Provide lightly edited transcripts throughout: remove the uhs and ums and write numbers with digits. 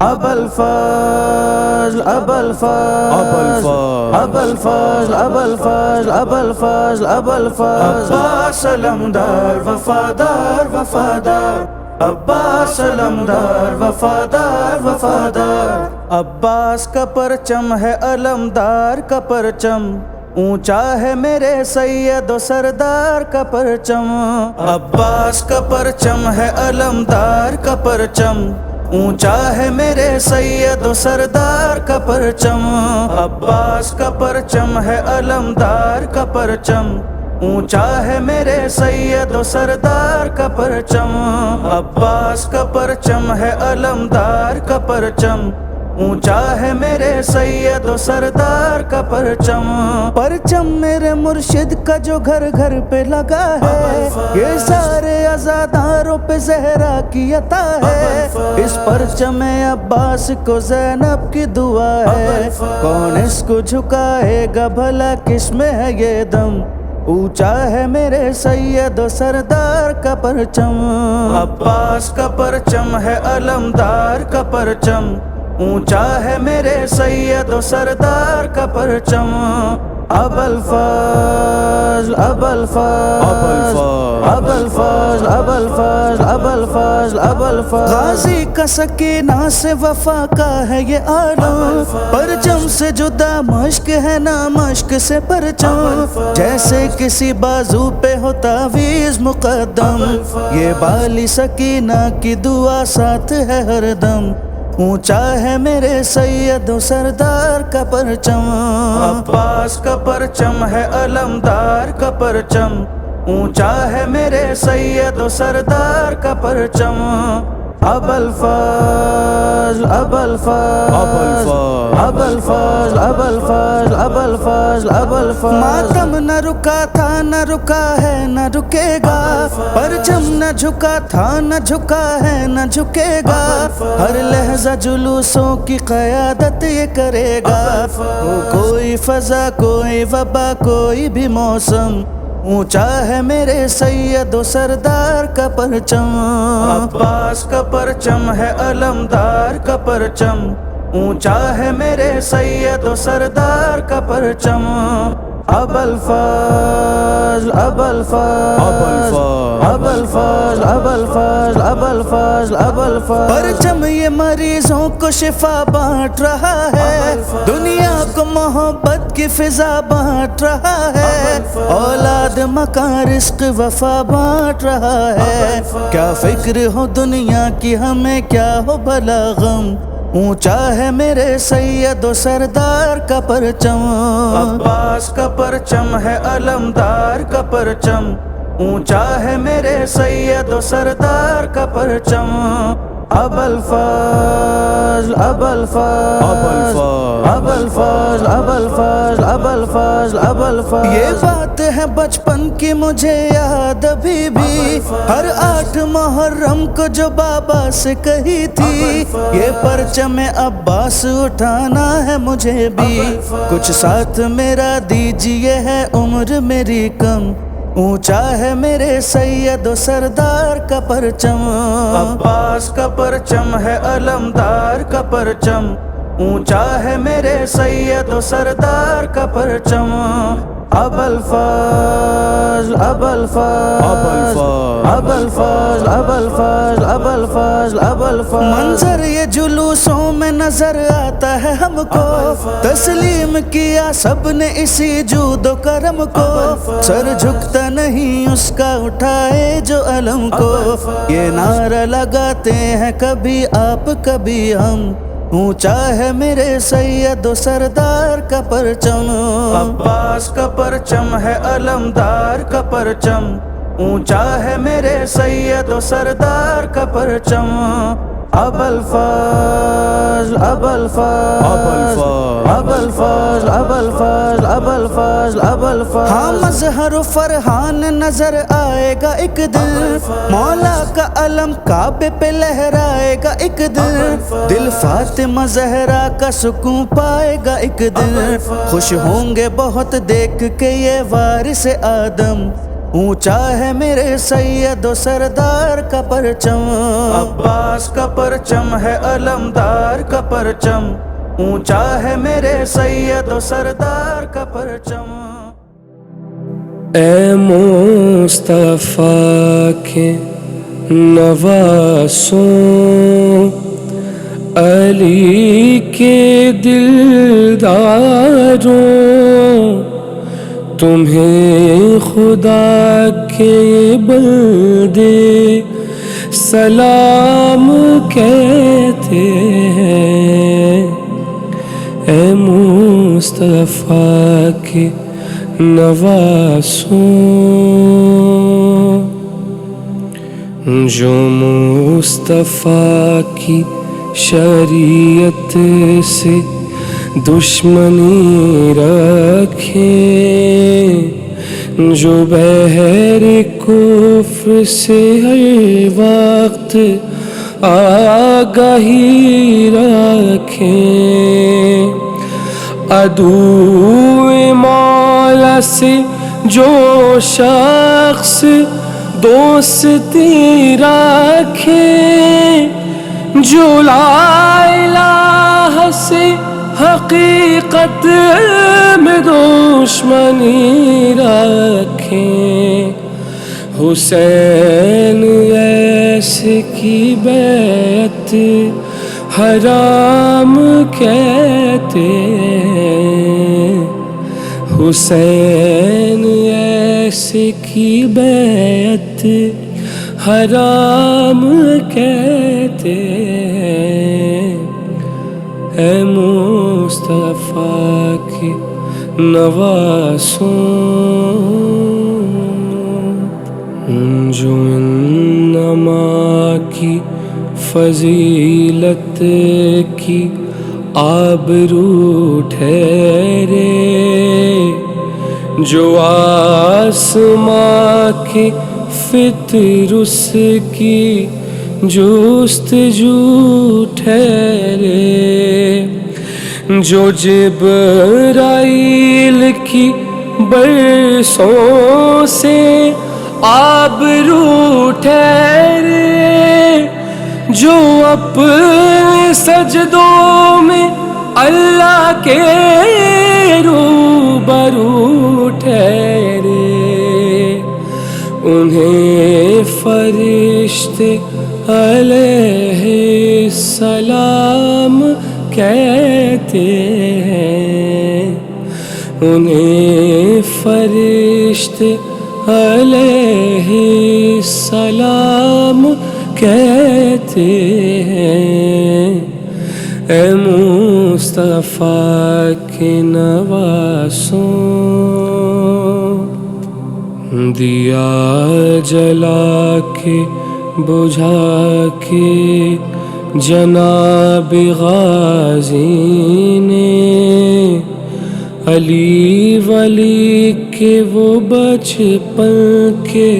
أبا الفضل أبا الفضل أبا الفضل أبا الفضل أبا الفضل أبا الفضل عباس علمدار وفادار وفادار عباس علمدار وفادار وفادار عباس کا پرچم ہے علمدار کا پرچم اونچا ہے میرے سید و سردار کا پرچم عباس کا پرچم ہے علمدار کا پرچم اونچا ہے میرے سید و سردار کا پرچم عباس کا پرچم ہے علمدار کا پرچم اونچا ہے میرے سید و سردار کا پرچم عباس کا پرچم ہے علمدار کا پرچم اونچا ہے میرے سید و سردار کا پرچم پرچم میرے مرشد کا جو گھر گھر پہ لگا ہے یہ سارے عزاداروں پہ زہرا کی عطا ہے اس پرچم عباس کو زینب کی دعا ہے کون اس کو جھکائے گا بھلا کس میں ہے یہ دم اونچا ہے میرے سید و سردار کا پرچم عباس کا پرچم ہے علمدار کا پرچم اونچا ہے میرے سید و سردار کا پرچم ابا الفضل ابا الفضل ابا الفضل ابا الفضل ابا الفضل ابا الفضل غازی کا سکینہ سے وفا کا ہے یہ عالم پرچم سے جدا مشک ہے نا مشک سے پرچم جیسے کسی بازو پہ ہو تعویذ مقدم یہ بالی سکینہ کی دعا ساتھ ہے ہر دم اونچا ہے میرے سید و سردار کا پرچم عباس کا پرچم ہے علمدار کا پرچم اونچا ہے میرے سید و سردار کا پرچم ابا الفضل ابا الفضل ابا الفضل ابا الفضل ابا الفضل ابا الفضل ماتم نہ رکا تھا نہ رکا ہے نہ رکے گا پرچم نہ جھکا تھا نہ جھکا ہے نہ جھکے گا ہر لحظہ جلوسوں کی قیادت یہ کرے گا کوئی فضا کوئی وبا کوئی بھی موسم اونچا ہے میرے سید و سردار کا پرچم عباس کا پرچم ہے علمدار کا پرچم اونچا ہے میرے سید و سردار کا پرچم ابا الفضل ابا الفضل ابا الفضل ابا الفضل ابا الفضل ابا الفضل پرچم یہ مریضوں کو شفا بانٹ رہا ہے دنیا کو محبت کی فضا بانٹ رہا ہے اولاد مکان رزق وفا بانٹ رہا ہے کیا فکر ہو دنیا کی ہمیں کیا ہو بھلا غم اونچا ہے میرے سید و سردار کا پرچم عباس کا پرچم ہے علمدار کا پرچم اونچا ہے میرے سید و سردار کا پرچم ابا الفضل ابا الفضل ابا الفضل ابا الفضل ابا الفضل ابا الفضل یہ بات ہے بچپن کی مجھے یاد ابھی بھی ہر 8 محرم کو جو بابا سے کہی تھی یہ پرچم عباس اٹھانا ہے مجھے بھی کچھ ساتھ میرا دیجیے ہے عمر میری کم اونچا ہے میرے سید و سردار کا پرچم عباس کا پرچم ہے علمدار کا پرچم اونچا ہے میرے سید و سردار کا پرچم ابا الفضل ابا الفضل ابا الفضل ابا الفضل ابا الفضل ابا الفضل منظر یہ جلوسوں میں نظر آتا ہے ہم کو تسلیم کیا سب نے اسی جود و کرم کو سر جھکتا نہیں اس کا اٹھائے جو علم کو یہ نعرہ لگاتے ہیں کبھی آپ کبھی ہم اونچا ہے میرے سید و سردار کا پرچم عباس کا پرچم ہے علمدار کا پرچم اونچا ہے میرے سید و سردار کا پرچم ابا الفضل ابا الفضل ابا الفضل ابا الفضل ابا الفضل ابا الفضل ہاں مظہر و فرحان نظر آئے گا ایک دن مولا کا علم کعبے پہ لہرائے گا ایک دن دل فاطمہ زہرا کا سکون پائے گا ایک دن خوش ہوں گے بہت دیکھ کے یہ وارث آدم اونچا ہے میرے سید و سردار کا پرچم، عباس کا پرچم ہے علمدار کا پرچم، اونچا ہے میرے سید و سردار کا پرچم۔ اے مصطفیٰ کے نواسوں، علی کے دلداروں، تمہیں خدا کے بندے سلام کہتے ہیں۔ اے مصطفیٰ کے نواسوں، جو مصطفیٰ کی شریعت سے دشمنی رکھیں، جو بحر کفر سے ہر وقت آگاہی رکھیں، عدو مولا سے جو شخص دوستی رکھے، جو لا الہ سے حقیقت میں دشمنی رکھیں، حسین ایسے کی بیعت حرام کہتے ہیں، حسین ایسے کی بیعت حرام کہتے ہیں۔ اے مصطفیٰ کے نواسوں، جو انما کی فضیلت کی آبرو ٹھہرے، جو آسماں کے فطر اس کی جستجو ٹھہرے، جو جبرائیل کی برسوں سے آبرو ٹھہرے، جو اپنے سجدوں میں اللہ کے روبرو ٹھہرے، انہیں فرشتے علیہ السلام کہتے ہیں، انہیں فرشتے علیہ السلام کہتے ہیں۔ اے مصطفیٰ کے نواسوں، دیا جلا کے بجھا کے جناب غازی نے، علی ولی کے وہ بچپن کے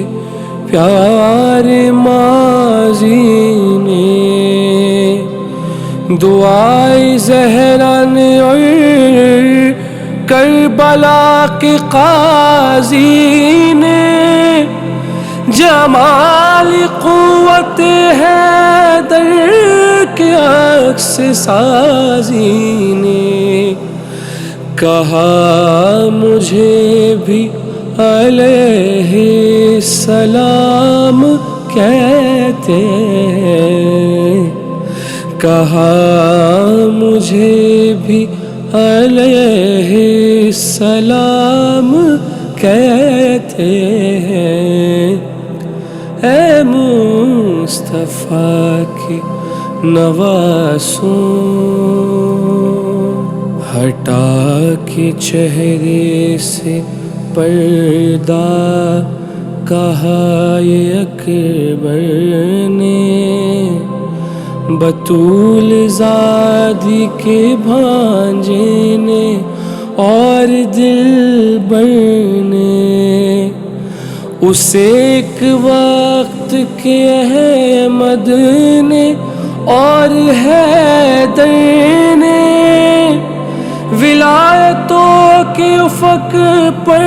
پیارے ماضی نے، دعائے زہرا نے اور کربلا کے قاضی نے، جمال قوت حیدر کے عکس سازی نے، کہا مجھے بھی علیہ السلام کہتے ہیں، کہا مجھے بھی علیہ السلام کہتے ہیں۔ اے مصطفیٰ کے نواسوں، ہٹا کے چہرے سے پردہ کہا یہ اکبر نے، بطول زادی کے بھانجے نے اور دلبر نے، اسے ایک وقت کے احمد نے اور حیدر نے، ولایتوں کے افق پر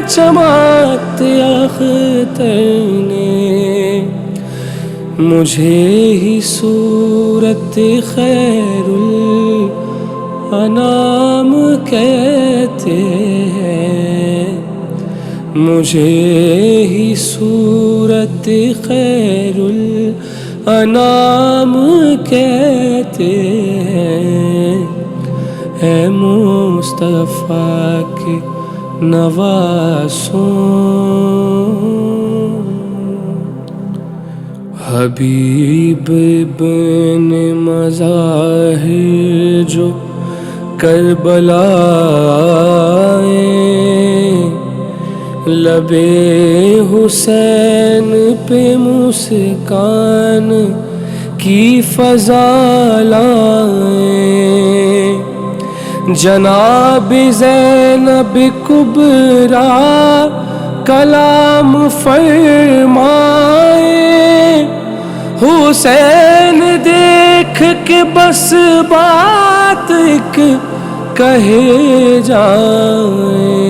چمکتے اختر نے مجھے ہی صورت خیر الانام کہتے ہیں، مجھے ہی صورت خیر الانام کہتے ہیں۔ اے مصطفیٰ کے نواسوں، حبیب ابن مظاہر جو کربلا آئے، لبے حسین پہ مسکان کی فضا لائیں، جناب زینب کبریٰ کلام فرمائیں، حسین دیکھ کے بس بات ایک کہے جائیں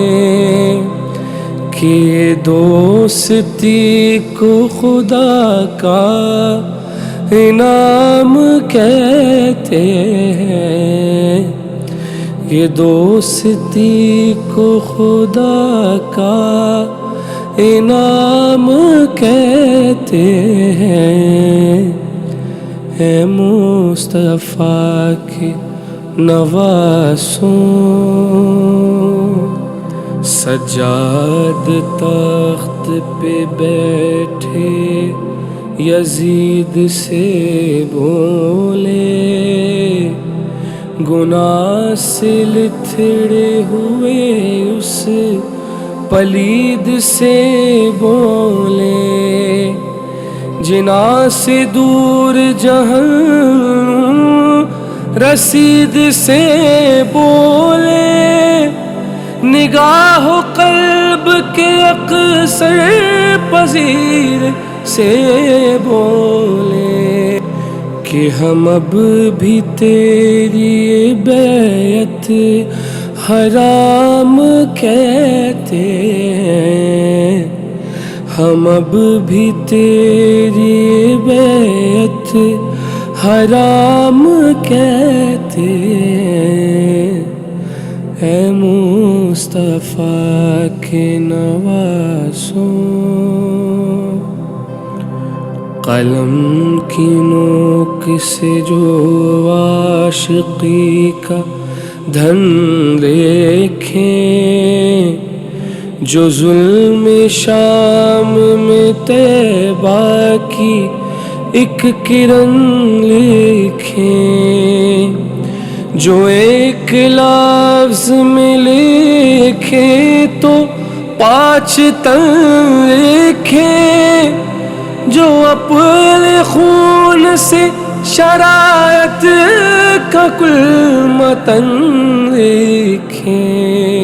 کہ دوستی کو خدا کا انعام کہتے ہیں، یہ دوستی کو خدا کا انعام کہتے ہیں۔ اے مصطفیٰ کے نواسوں، سجاد تخت پہ بیٹھے یزید سے بولے، گناہ سے لتھڑے ہوئے اس پلید سے بولے، جناح سے دور جہنم رسید سے بولے، نگاہ و قلب کے اقصر پذیر سے بولے کہ ہم اب بھی تیری بیعت حرام کہتے ہیں، ہم اب بھی تیری بیعت حرام کہتے ہیں۔ اے مصطفیٰ کے نواسوں، قلم کی نوک سے جو عاشقی کا دھن دیکھیں، جو ظلم شام میں طیبہ کی ایک کرن لکھیں، جو ایک لفظ میں لکھے تو 5 تن لکھیں، جو اپنے خون سے شرائط کا کل متن لکھیں۔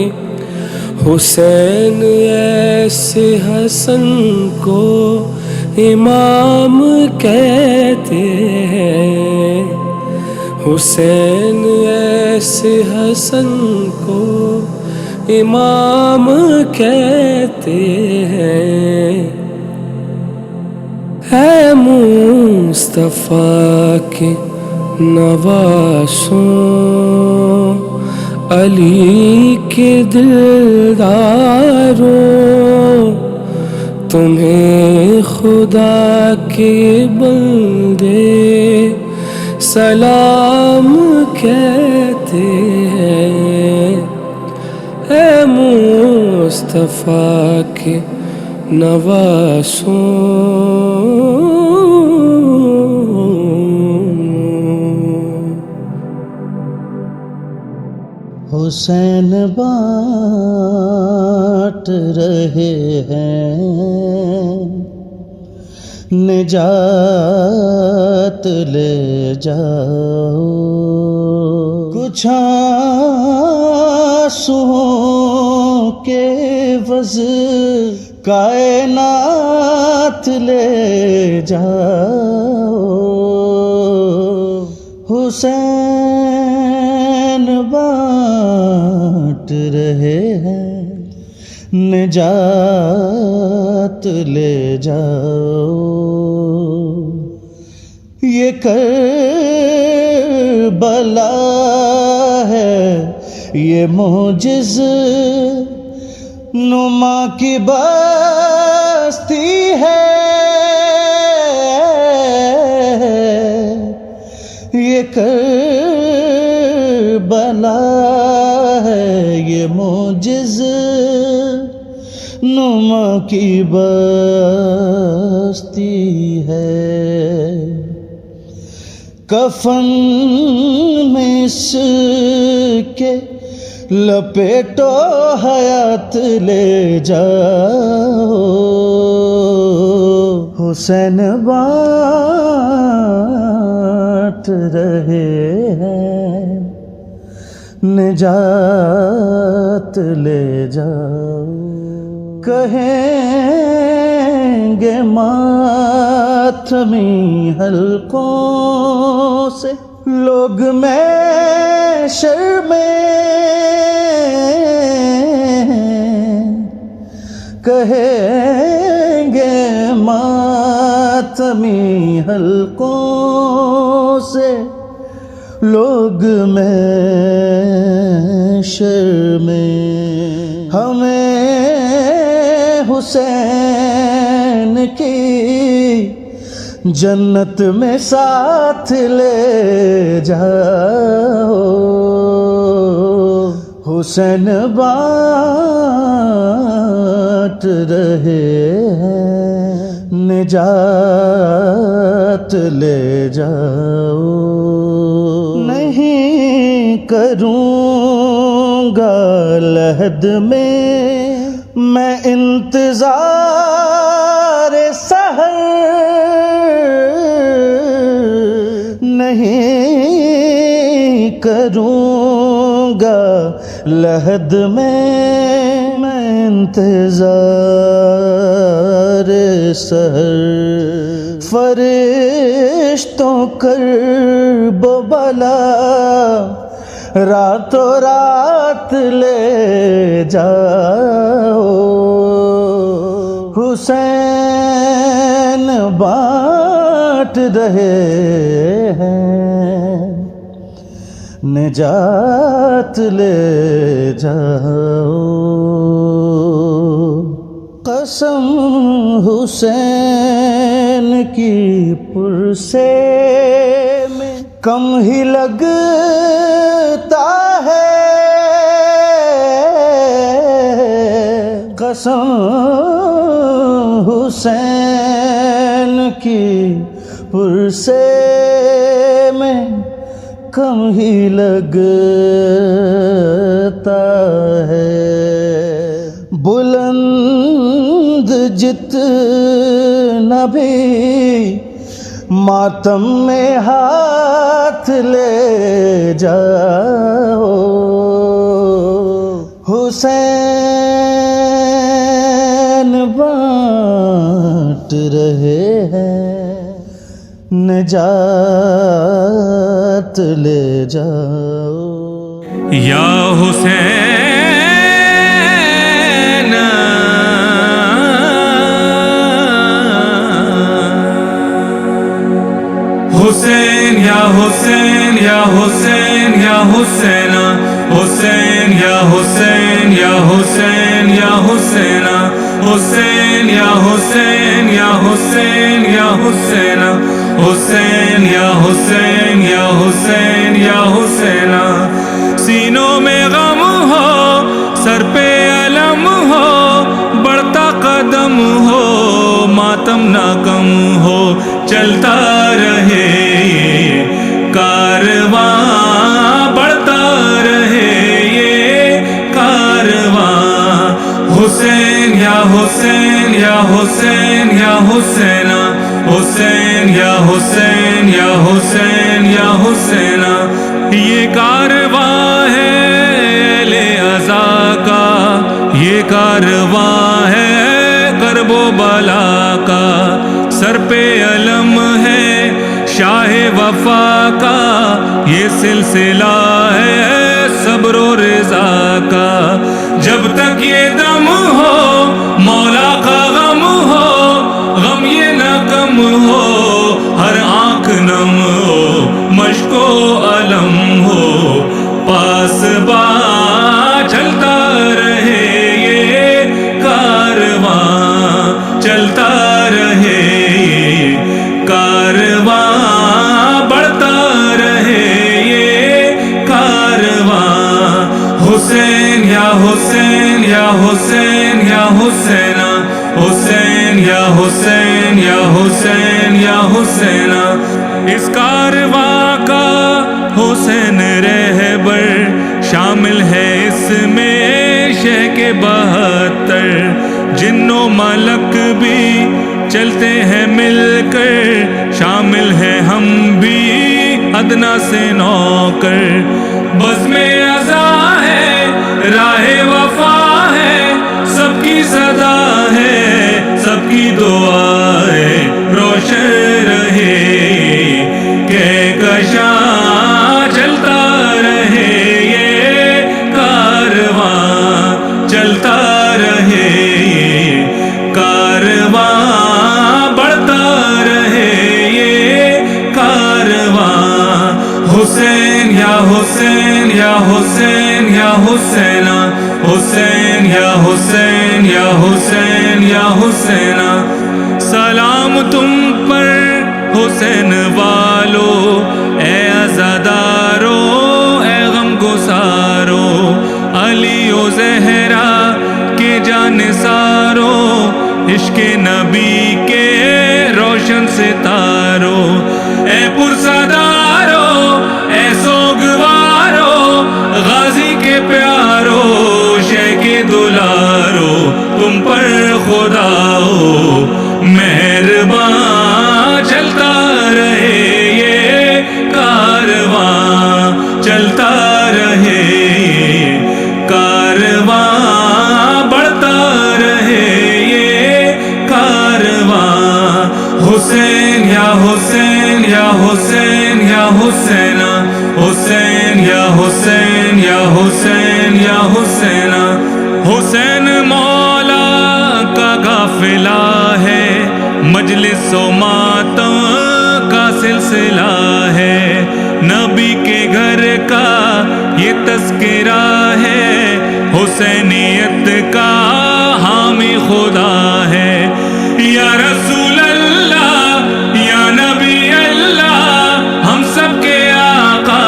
حسین ایسے حسن کو امام کہتے ہیں، حسین ایسے حسن کو امام کہتے ہیں۔ اے مصطفیٰ کے نواسوں، علی کے دلداروں، تمہیں خدا کے بندے سلام کہتے ہیں۔ اے مصطفیٰ کے نواسوں، حسین بانٹ رہے ہیں نجات لے جاؤ، کچھ آنسوؤں کے عوض کائنات لے جاؤ، حسین بانٹ رہے ہیں نجات لے جاؤ، یہ کربلا ہے، یہ معجز نما کی بستی ہے، یہ کربلا ہے، یہ معجز نما کی بستی ہے۔ کفن میں اس کے لپیٹو، حیات لے جاؤ، حسین بانٹ رہے ہیں، نجات لے جاؤ۔ کہیں گے ماتمی حلقوں سے لوگ محشر میں، کہیں گے ماتمی حلقوں سے لوگ محشر میں، ہمیں حسین کی جنت میں ساتھ لے جاؤ، حسین بانٹ رہے ہیں، نجات لے جاؤ۔ نہیں کروں گا لحد میں انتظار سحر، نہیں کروں گا لحد میں انتظار سحر، فرشتوں کرب و بلا راتوں رات لے جاؤ، حسین بانٹ رہے ہیں، نجات لے جاؤ۔ قسم حسین کی پرسے میں کم ہی لگتا ہے، قسم حسین کی پرسے میں کم ہی لگتا ہے، بلند جتنا بھی ماتم میں ہاتھ لے جاؤ، حسین بانٹ رہے ہیں، نجات لے جاؤ۔ یا حسین حسین یا حسین یا حسین یا حسین حسین یا حسین یا حسین یا حسین حسین یا حسین یا حسین یا حسین حسین یا حسین یا حسین یا حسین، سینوں میں غم ہو، سر پہ علم ہو، بڑھتا قدم ہو، ماتم نہ کم ہو، چلتا رہے کارواں، بڑھتا رہے یہ کارواں، حسین یا حسین یا حسین یا حسین حسین یا حسین یا حسین یا حسین، یہ کارواں ہے اہل عزا کا، یہ کارواں ہے کرب و بلا کا، سر پہ علم ہے شاہ وفا کا، یہ سلسلہ ہے صبر و رضا کا، جب تک یہ دم ہو مولا کا غم ہو، غم یہ نہ کم ہو، ہر آنکھ نم ہو، مشق و علم ہو، پاس با چلتا رہے یہ کارواں، چلتا رہے یہ کارواں، بڑھتا رہے یہ کارواں۔ حسین یا حسین یا حسین یا حسینہ، حسین یا حسین یا حسین یا حسینہ، اس کارواں کا حسین رہبر شامل ہے اس میں شہ کے 72، جن و ملک بھی چلتے ہیں مل کر، شامل ہیں ہم بھی ادنا سے نوکر، بزم ازاں ہے راہ وفا ہے، سب کی صدا ہے، سب کی دعا ہے، روشن رہے کہکشاں، چلتا رہے یہ کارواں، چلتا رہے یہ کارواں، بڑھتا رہے یہ کارواں۔ حسین یا حسین یا حسین یا حسینہ، حسین یا حسین یا حسین یا حسینہ، سلام تم پر حسین والو، اے عزادارو، اے غم گسارو، علی و زہرا کے جانثارو، عشق نبی کے روشن ستارو، اے پرسدارو، اے سوگوارو، غازی کے پیارو، شہ کے دلارو، تم پر خدا ہو مہرباں، چلتا رہے یہ کارواں، چلتا رہے یہ کارواں، بڑھتا رہے یہ کارواں۔ حسین یا حسین یا حسین یا حسینہ، حسین یا حسین یا حسین یا حسینہ، حسین مولا کا قافلہ ہے، مجلس و ماتم کا سلسلہ ہے، نبی کے گھر کا یہ تذکرہ ہے، حسینیت کا حامی خدا ہے، یا رسول اللہ یا نبی اللہ، ہم سب کے آقا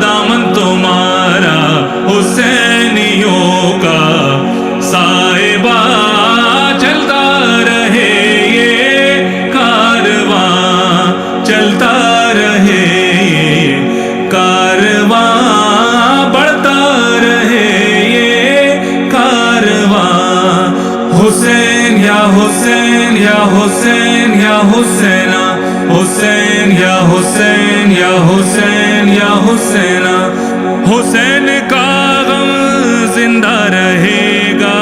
دامن تمہارا، حسینیوں کا صاحبہ، چلتا رہے یہ کارواں، چلتا رہے یہ کارواں، بڑھتا رہے یہ کارواں۔ حسین یا حسین یا حسین یا حسینہ، حسین یا حسین یا حسین یا حسینہ، حسین کا غم زندہ رہے گا،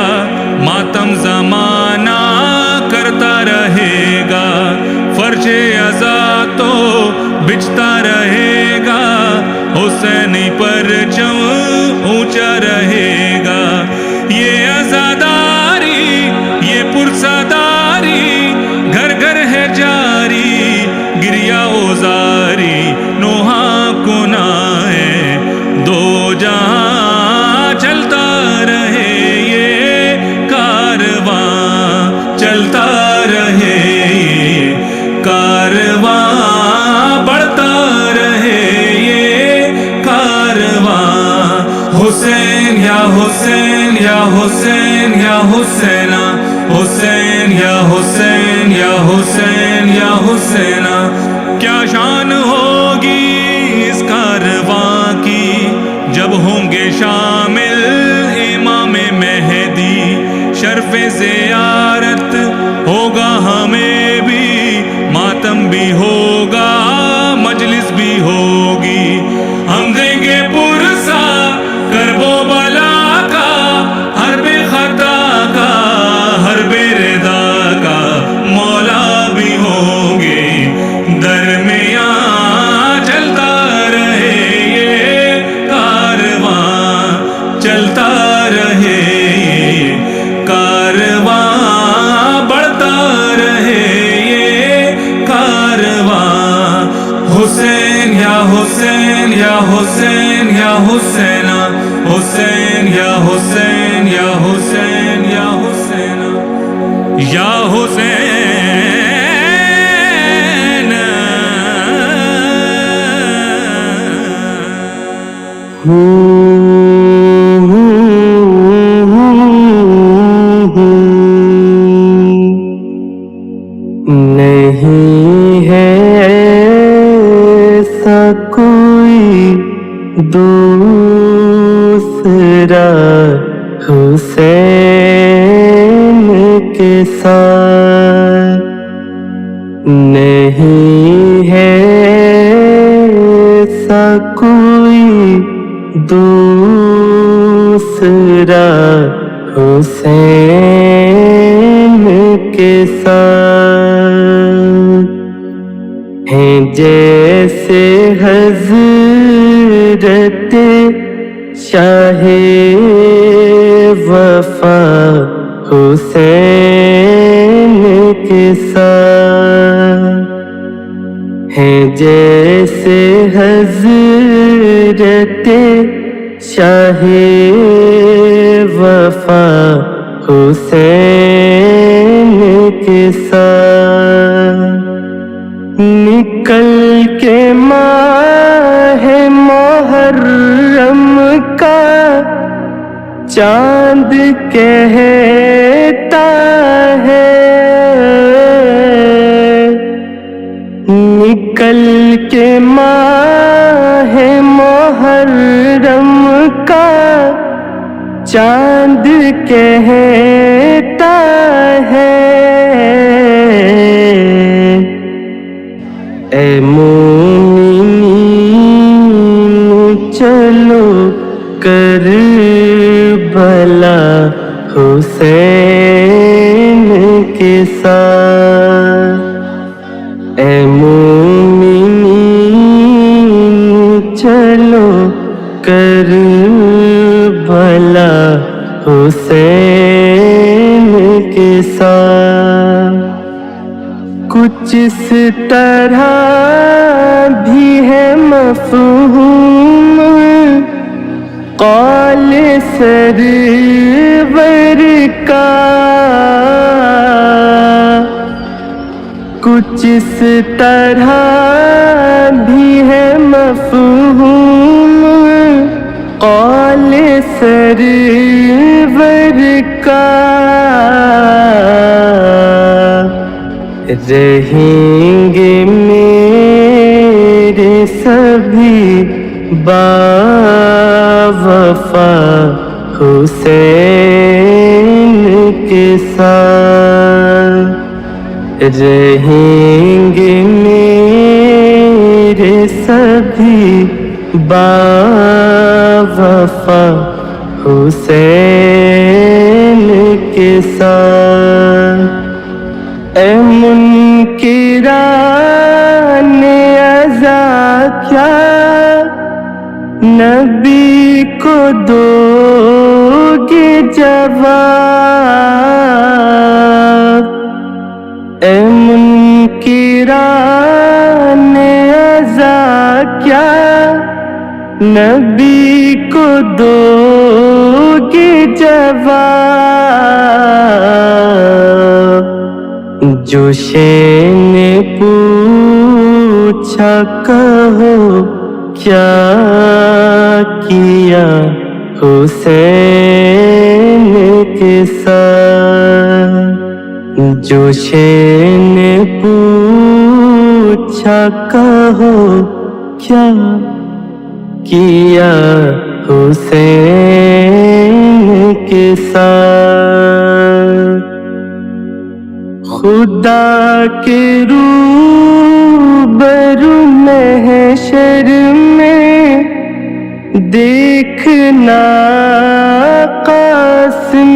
ماتم زمانہ کرتا رہے گا، فرش عزا تو بچتا رہے گا، حسینی پرچم اونچا رہے گا، یہ عزاداری یہ پرسداری گھر گھر ہے جاری، گریا اوزاری نوحہ کنائے دو جہاں، چلتا رہے یہ کارواں، چلتا رہے یہ کارواں، بڑھتا رہے یہ کارواں۔ حسین یا حسین یا حسین یا حسینہ، حسین یا حسین یا حسین یا حسینہ، کیا شان ہوگی اس کارواں کی جب ہوں گے شامل امام مہدی، شرف زیارت ہوگا ہمیں بھی، ماتم بھی ہوگا مجلس بھی ہوگی، ہم دیں گے پرسا کرب و بلا کا، ہر بے خطا کا ہر بے ردا کا، مولا بھی ہوں گے درمیان، چلتا رہے یہ کارواں، چلتا رہے حسین یا حسین حسین یا حسین یا حسین یا حسین یا حسین نہیں ہے ایسا کوئی دوسرا حسین کے ساتھ، نہیں ہے ایسا کوئی دوسرا حسین کے ساتھ، ہیں جیسے حضرت شاہ وفا حسین کے ساتھ، ہیں جیسے حضرت شاہ وفا حسین کے ساتھ، نکل کے ماہ محرم کا چاند کہتا ہے، نکل کے ماہ محرم کا چاند کہتا ہے، اے مومنین چلو کربلا حسین کے ساتھ، اے مومنین چلو کربلا حسین کے ساتھ، کچھ اس طرح بھی ہے مفہوم قول سرور کا، کچھ اس طرح بھی ہے مفہوم قول سرور کا، رہیں گے میرے سبھی باوفا حسین کے ساتھ، رہیں گے میرے سبھی باوفا حسین کے ساتھ، اے منکران عزا کیا نبی کو دو گے جواب، اے منکران عزا کیا نبی کو دو گے جواب، جو شے نے پوچھا کہو کیا کیا حسین کے ساتھ، جو شے نے پوچھا کہو کیا کیا حسین کے ساتھ، خدا کے روبرو محشر میں دیکھنا قاسم،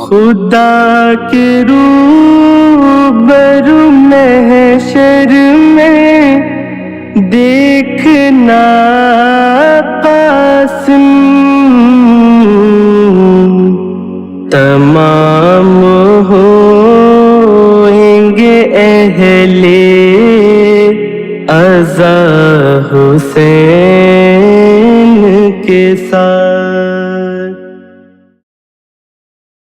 خدا کے روبرو محشر میں دیکھنا قاسم، تمام ہوئیں گے اہل رضا حسین کے ساتھ.